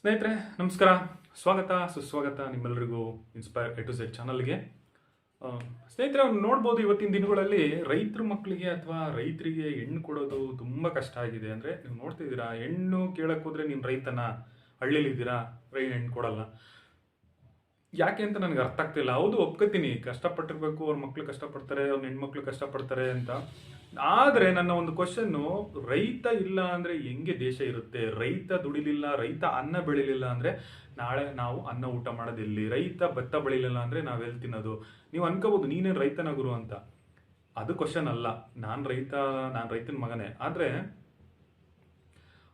ಸ್ನೇಹಿತರೆ ನಮಸ್ಕಾರ, ಸ್ವಾಗತ ಸುಸ್ವಾಗತ ನಿಮ್ಮೆಲ್ಲರಿಗೂ ಇನ್ಸ್ಪೈರ್ ಎ ಟು ಝೆಡ್ ಚಾನಲ್ಗೆ. ಸ್ನೇಹಿತರೆ, ನೋಡ್ಬೋದು ಇವತ್ತಿನ ದಿನಗಳಲ್ಲಿ ರೈತರ ಮಕ್ಕಳಿಗೆ ಅಥವಾ ರೈತರಿಗೆ ಹೆಣ್ಣು ಕೊಡೋದು ತುಂಬ ಕಷ್ಟ ಆಗಿದೆ. ಅಂದರೆ ನೀವು ನೋಡ್ತಿದ್ದೀರಾ, ಹೆಣ್ಣು ಕೇಳಕ್ಕೆ ಹೋದ್ರೆ ನೀನು ರೈತನ ಹಳ್ಳಿಲಿದ್ದೀರಾ, ಹೆಣ್ಣು ಕೊಡಲ್ಲ. ಯಾಕೆ ಅಂತ ನನಗೆ ಅರ್ಥ ಆಗ್ತಿಲ್ಲ. ಹೌದು, ಒಪ್ಕೋತೀನಿ, ಕಷ್ಟಪಟ್ಟಿರ್ಬೇಕು, ಅವ್ರ ಮಕ್ಳು ಕಷ್ಟಪಡ್ತಾರೆ, ಅವ್ರ ಹೆಣ್ಮಕ್ಳು ಕಷ್ಟಪಡ್ತಾರೆ ಅಂತ. ಆದರೆ ನನ್ನ ಒಂದು ಕ್ವಶನ್ನು, ರೈತ ಇಲ್ಲ ಅಂದರೆ ಹೆಂಗೆ ದೇಶ ಇರುತ್ತೆ? ರೈತ ದುಡಿಲಿಲ್ಲ, ರೈತ ಅನ್ನ ಬೆಳಿಲಿಲ್ಲ ಅಂದರೆ ನಾಳೆ ನಾವು ಅನ್ನ ಊಟ ಮಾಡೋದಿಲ್ಲಿ? ರೈತ ಭತ್ತ ಬೆಳಿಲಿಲ್ಲ ಅಂದರೆ ನಾವೆಲ್ಲಿ ತಿನ್ನೋದು? ನೀವು ಅನ್ಕೋಬೋದು ನೀನೇನು ರೈತನ ಗುರು ಅಂತ. ಅದು ಕ್ವಶನ್ ಅಲ್ಲ. ನಾನು ರೈತನ ಮಗನೇ. ಆದರೆ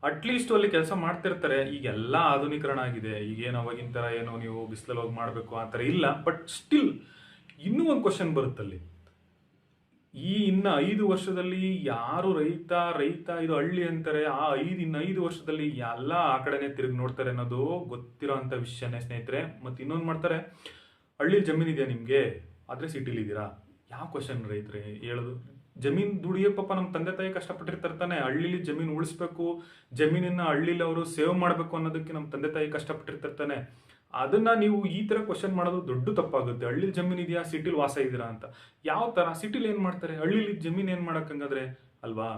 ಅಟ್ಲೀಸ್ಟ್ ಅಲ್ಲಿ ಕೆಲಸ ಮಾಡ್ತಿರ್ತಾರೆ. ಈಗೆಲ್ಲ ಆಧುನೀಕರಣ ಆಗಿದೆ. ಈಗೇನು ಅವಾಗಿನ ಥರ ಏನೋ ನೀವು ಬಿಸಿಲಲ್ಲಿ ಹೋಗಿ ಮಾಡಬೇಕು ಆ ಥರ ಇಲ್ಲ. ಬಟ್ ಸ್ಟಿಲ್ ಇನ್ನೂ ಒಂದು ಕ್ವಶನ್ ಬರುತ್ತಲ್ಲಿ. ಇನ್ನು 5 ವರ್ಷದಲ್ಲಿ ಯಾರು ರೈತ ಇದು ಹಳ್ಳಿ ಅಂತಾರೆ, ಇನ್ನು 5 ವರ್ಷದಲ್ಲಿ ಎಲ್ಲ ಆ ಕಡೆನೆ ತಿರುಗಿ ನೋಡ್ತಾರೆ ಅನ್ನೋದು ಗೊತ್ತಿರೋ ಅಂಥ ವಿಷಯನೇ ಸ್ನೇಹಿತರೆ. ಮತ್ತು ಇನ್ನೊಂದು ಮಾಡ್ತಾರೆ, ಹಳ್ಳಿ ಜಮೀನಿದೆಯಾ ನಿಮಗೆ, ಆದರೆ ಸಿಟಿಲಿದ್ದೀರಾ? ಯಾವ ಕ್ವಶನ್ ರೈತರೆ ಹೇಳೋದು? ಜಮೀನು ದುಡಿಯೋ ಪಾಪ ನಮ್ಮ ತಂದೆ ತಾಯಿ ಕಷ್ಟಪಟ್ಟಿರ್ತಾರೆ ತಾನೆ. ಹಳ್ಳಿಲಿ ಜಮೀನು ಉಳಿಸ್ಬೇಕು, ಜಮೀನನ್ನ ಹಳ್ಳಿಲಿ ಅವರು ಸೇವ್ ಮಾಡಬೇಕು ಅನ್ನೋದಕ್ಕೆ ನಮ್ಮ ತಂದೆ ತಾಯಿ ಕಷ್ಟಪಟ್ಟಿರ್ತಾರೆ ತಾನೆ. ಅದನ್ನ ನೀವು ಈ ತರ ಕ್ವಶನ್ ಮಾಡೋದು ದೊಡ್ಡ ತಪ್ಪಾಗುತ್ತೆ. ಹಳ್ಳಿಲಿ ಜಮೀನ್ ಇದೆಯಾ, ಸಿಟಿಲಿ ವಾಸ ಇದ್ದೀರಾ ಅಂತ. ಯಾವ ತರ? ಸಿಟಿಲಿ ಏನ್ ಮಾಡ್ತಾರೆ, ಹಳ್ಳಿಲಿ ಜಮೀನ್ ಏನ್ ಮಾಡಕ್ಕಂಗಾದ್ರೆ ಅಲ್ವಾ?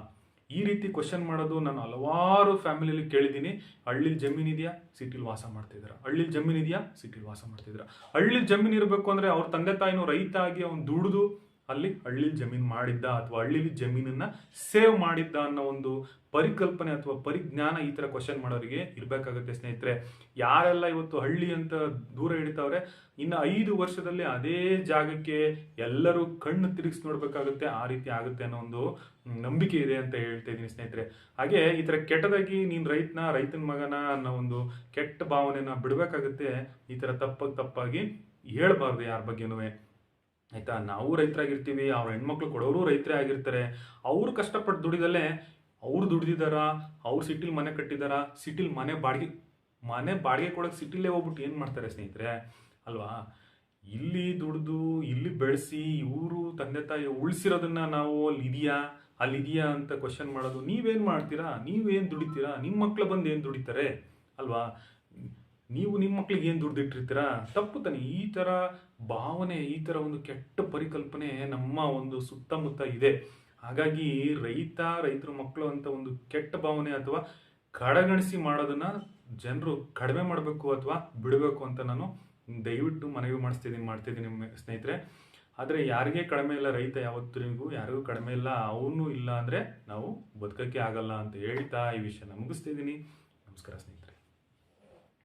ಈ ರೀತಿ ಕ್ವಶನ್ ಮಾಡೋದು ನಾನು ಹಲವಾರು ಫ್ಯಾಮಿಲಿಯಲ್ಲಿ ಕೇಳಿದ್ದೀನಿ. ಹಳ್ಳಿಲಿ ಜಮೀನ್ ಇದೆಯಾ, ಸಿಟಿಲಿ ವಾಸ ಮಾಡ್ತಿದ್ರ. ಹಳ್ಳಿಲಿ ಜಮೀನ್ ಇದೆಯಾ, ಸಿಟಿಲಿ ವಾಸ ಮಾಡ್ತಿದ್ರ. ಹಳ್ಳಿಲಿ ಜಮೀನ್ ಇರಬೇಕು ಅಂದ್ರೆ ಅವ್ರ ತಂದೆ ತಾಯಿನೂ ರೈತ ಆಗಿ ಅವ್ನು ದುಡಿದು ಹಳ್ಳಿಲಿ ಜಮೀನ್ ಮಾಡಿದ್ದ ಅಥವಾ ಹಳ್ಳಿಲಿ ಜಮೀನನ್ನ ಸೇವ್ ಮಾಡಿದ್ದ ಅನ್ನೋ ಒಂದು ಪರಿಕಲ್ಪನೆ ಅಥವಾ ಪರಿಜ್ಞಾನ ಈ ತರ ಕ್ವಶನ್ ಮಾಡೋರಿಗೆ ಇರ್ಬೇಕಾಗತ್ತೆ ಸ್ನೇಹಿತರೆ. ಯಾರೆಲ್ಲ ಇವತ್ತು ಹಳ್ಳಿ ಅಂತ ದೂರ ಹಿಡಿತಾವ್ರೆ, ಇನ್ನು 5 ವರ್ಷದಲ್ಲಿ ಅದೇ ಜಾಗಕ್ಕೆ ಎಲ್ಲರೂ ಕಣ್ಣು ತಿರುಗಿಸಿ ನೋಡ್ಬೇಕಾಗುತ್ತೆ. ಆ ರೀತಿ ಆಗುತ್ತೆ ಅನ್ನೋ ಒಂದು ನಂಬಿಕೆ ಇದೆ ಅಂತ ಹೇಳ್ತಾ ಇದ್ದೀನಿ ಸ್ನೇಹಿತರೆ. ಹಾಗೆ ಈ ತರ ಕೆಟ್ಟದಾಗಿ ನೀನ್ ರೈತನ ಮಗನ ಅನ್ನೋ ಒಂದು ಕೆಟ್ಟ ಭಾವನೆನ ಬಿಡ್ಬೇಕಾಗುತ್ತೆ. ಈ ತರ ತಪ್ಪಾಗಿ ಹೇಳ್ಬಾರ್ದು ಯಾರ ಬಗ್ಗೆನೂ. ಆಯ್ತಾ? ನಾವು ರೈತರಾಗಿರ್ತೀವಿ, ಅವ್ರ ಹೆಣ್ಮಕ್ಳು ಕೊಡೋರು ರೈತರೇ ಆಗಿರ್ತಾರೆ. ಅವ್ರು ಕಷ್ಟಪಟ್ಟು ದುಡಿದಲ್ಲೇ ಅವ್ರು ದುಡ್ದಿದಾರ, ಅವ್ರು ಸಿಟಿಲಿ ಮನೆ ಕಟ್ಟಿದಾರ, ಸಿಟಿಲಿ ಮನೆ ಬಾಡಿಗೆ ಕೊಡೋಕೆ ಸಿಟಿಲೇ ಹೋಗ್ಬಿಟ್ಟು ಏನು ಮಾಡ್ತಾರೆ ಸ್ನೇಹಿತರೆ ಅಲ್ವಾ? ಇಲ್ಲಿ ದುಡ್ದು ಇಲ್ಲಿ ಬೆಳೆಸಿ ಇವರು ತಂದೆ ತಾಯಿ ಉಳಿಸಿರೋದನ್ನ ನಾವು ಅಲ್ಲಿದೆಯಾ ಅಂತ ಕ್ವಶನ್ ಮಾಡೋದು. ನೀವೇನು ಮಾಡ್ತೀರಾ? ನೀವೇನು ದುಡಿತೀರಾ? ನಿಮ್ಮ ಮಕ್ಳು ಬಂದು ಏನು ದುಡಿತಾರೆ ಅಲ್ವಾ? ನೀವು ನಿಮ್ಮ ಮಕ್ಳಿಗೆ ಏನು ದುಡ್ದಿಟ್ಟಿರ್ತೀರಾ? ತಪ್ಪು ತಾನೆ. ಈ ಥರ ಭಾವನೆ, ಈ ಥರ ಒಂದು ಕೆಟ್ಟ ಪರಿಕಲ್ಪನೆ ನಮ್ಮ ಒಂದು ಸುತ್ತಮುತ್ತ ಇದೆ. ಹಾಗಾಗಿ ರೈತರ ಮಕ್ಕಳು ಅಂತ ಒಂದು ಕೆಟ್ಟ ಭಾವನೆ ಅಥವಾ ಕಡೆಗಣಿಸಿ ಮಾಡೋದನ್ನ ಜನರು ಕಡಿಮೆ ಮಾಡಬೇಕು ಅಥವಾ ಬಿಡಬೇಕು ಅಂತ ನಾನು ದಯವಿಟ್ಟು ಮನವಿ ಮಾಡ್ತಿದ್ದೀನಿ ಸ್ನೇಹಿತರೆ. ಆದರೆ ಯಾರಿಗೆ ಕಡಿಮೆ ಇಲ್ಲ, ರೈತ ಯಾವತ್ತಿಗೂ ಯಾರಿಗೂ ಕಡಿಮೆ ಇಲ್ಲ. ಅವನು ಇಲ್ಲ ಅಂದರೆ ನಾವು ಬದುಕಕ್ಕೆ ಆಗಲ್ಲ ಅಂತ ಹೇಳ್ತಾ ಈ ವಿಷಯನ ಮುಗಿಸ್ತಿದ್ದೀನಿ. ನಮಸ್ಕಾರ ಸ್ನೇಹಿತರೆ.